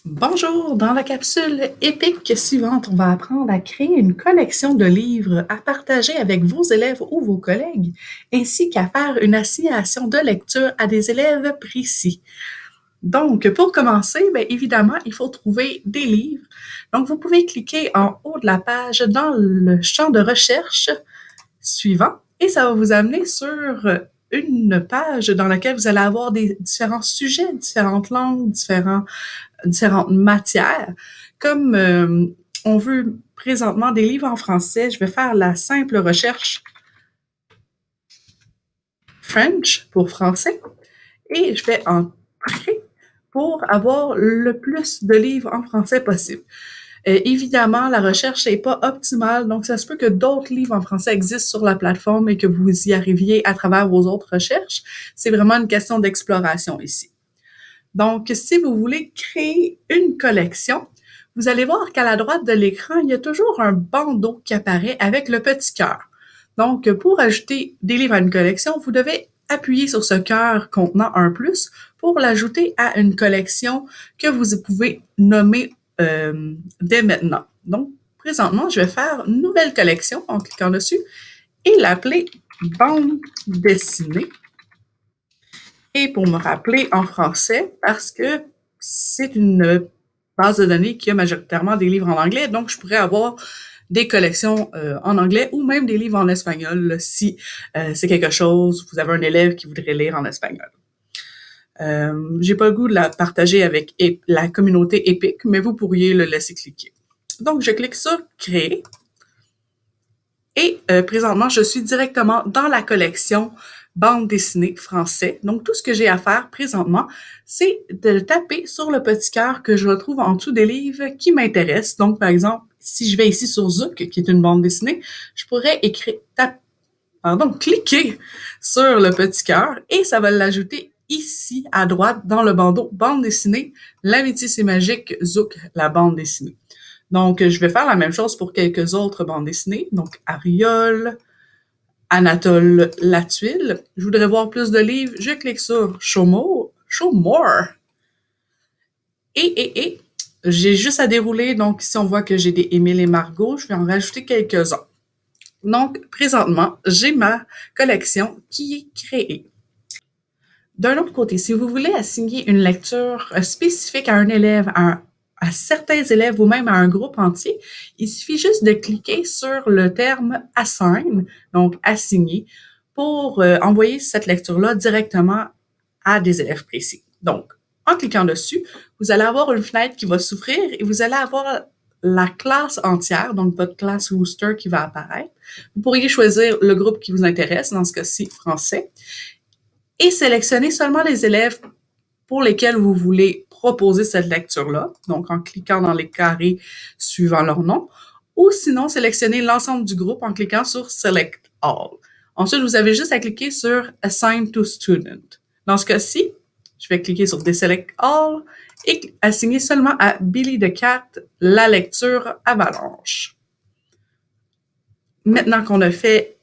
Bonjour, dans la capsule épique suivante, on va apprendre à créer une collection de livres à partager avec vos élèves ou vos collègues, ainsi qu'à faire une assignation de lecture à des élèves précis. Donc, pour commencer, bien évidemment, il faut trouver des livres. Donc, vous pouvez cliquer en haut de la page dans le champ de recherche suivant et ça va vous amener sur une page dans laquelle vous allez avoir des différents sujets, différentes langues, différentes matières. Comme on veut présentement des livres en français, je vais faire la simple recherche French pour français et je vais entrer pour avoir le plus de livres en français possible. Évidemment, la recherche n'est pas optimale, donc ça se peut que d'autres livres en français existent sur la plateforme et que vous y arriviez à travers vos autres recherches. C'est vraiment une question d'exploration ici. Donc, si vous voulez créer une collection, vous allez voir qu'à la droite de l'écran, il y a toujours un bandeau qui apparaît avec le petit cœur. Donc, pour ajouter des livres à une collection, vous devez appuyer sur ce cœur contenant un plus pour l'ajouter à une collection que vous pouvez nommer dès maintenant. Donc, présentement, je vais faire une nouvelle collection en cliquant dessus et l'appeler bande dessinée. Et pour me rappeler en français, parce que c'est une base de données qui a majoritairement des livres en anglais, donc je pourrais avoir des collections en anglais ou même des livres en espagnol là, si c'est quelque chose, vous avez un élève qui voudrait lire en espagnol. J'ai pas le goût de la partager avec la communauté épique, mais vous pourriez le laisser cliquer. Donc, je clique sur Créer. Et présentement, je suis directement dans la collection bande dessinée français. Donc, tout ce que j'ai à faire présentement, c'est de taper sur le petit cœur que je retrouve en dessous des livres qui m'intéressent. Donc, par exemple, si je vais ici sur Zouk, qui est une bande dessinée, je pourrais cliquer sur le petit cœur et ça va l'ajouter ici à droite dans le bandeau bande dessinée. L'amitié c'est magique, Zouk, la bande dessinée. Donc, je vais faire la même chose pour quelques autres bandes dessinées. Donc, Ariol, Anatole Latuile. Je voudrais voir plus de livres. Je clique sur Show More. Et j'ai juste à dérouler. Donc, ici, on voit que j'ai des Émile et Margot. Je vais en rajouter quelques-uns. Donc, présentement, j'ai ma collection qui est créée. D'un autre côté, si vous voulez assigner une lecture spécifique à un élève, à certains élèves ou même à un groupe entier, il suffit juste de cliquer sur le terme assign, donc assigner, pour envoyer cette lecture-là directement à des élèves précis. Donc, en cliquant dessus, vous allez avoir une fenêtre qui va s'ouvrir et vous allez avoir la classe entière, donc votre classe Rooster qui va apparaître. Vous pourriez choisir le groupe qui vous intéresse, dans ce cas-ci, français, et sélectionner seulement les élèves pour lesquels vous voulez proposer cette lecture-là, donc en cliquant dans les carrés suivant leur nom, ou sinon sélectionner l'ensemble du groupe en cliquant sur Select All. Ensuite, vous avez juste à cliquer sur Assign to Student. Dans ce cas-ci, je vais cliquer sur Deselect All et assigner seulement à Billy the Cat la lecture Avalanche. Maintenant qu'on a fait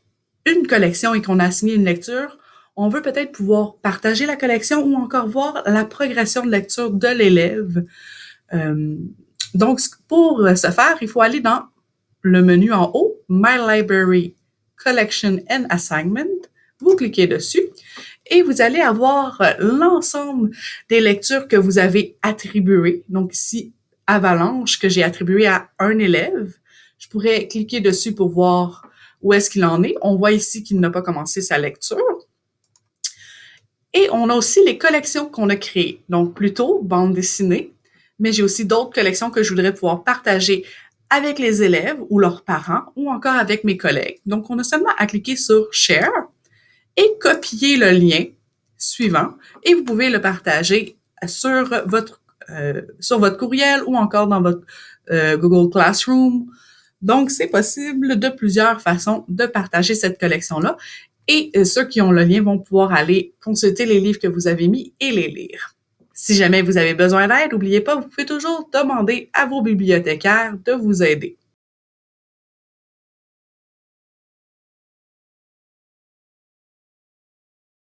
une collection et qu'on a assigné une lecture, on veut peut-être pouvoir partager la collection ou encore voir la progression de lecture de l'élève. Donc, pour ce faire, il faut aller dans le menu en haut, My Library Collection and Assignment. Vous cliquez dessus et vous allez avoir l'ensemble des lectures que vous avez attribuées. Donc ici, Avalanche, que j'ai attribué à un élève. Je pourrais cliquer dessus pour voir où est-ce qu'il en est. On voit ici qu'il n'a pas commencé sa lecture. Et on a aussi les collections qu'on a créées. Donc, plutôt bande dessinée, mais j'ai aussi d'autres collections que je voudrais pouvoir partager avec les élèves ou leurs parents ou encore avec mes collègues. Donc, on a seulement à cliquer sur Share et copier le lien suivant et vous pouvez le partager sur votre courriel ou encore dans votre Google Classroom. Donc, c'est possible de plusieurs façons de partager cette collection-là. Et ceux qui ont le lien vont pouvoir aller consulter les livres que vous avez mis et les lire. Si jamais vous avez besoin d'aide, n'oubliez pas, vous pouvez toujours demander à vos bibliothécaires de vous aider.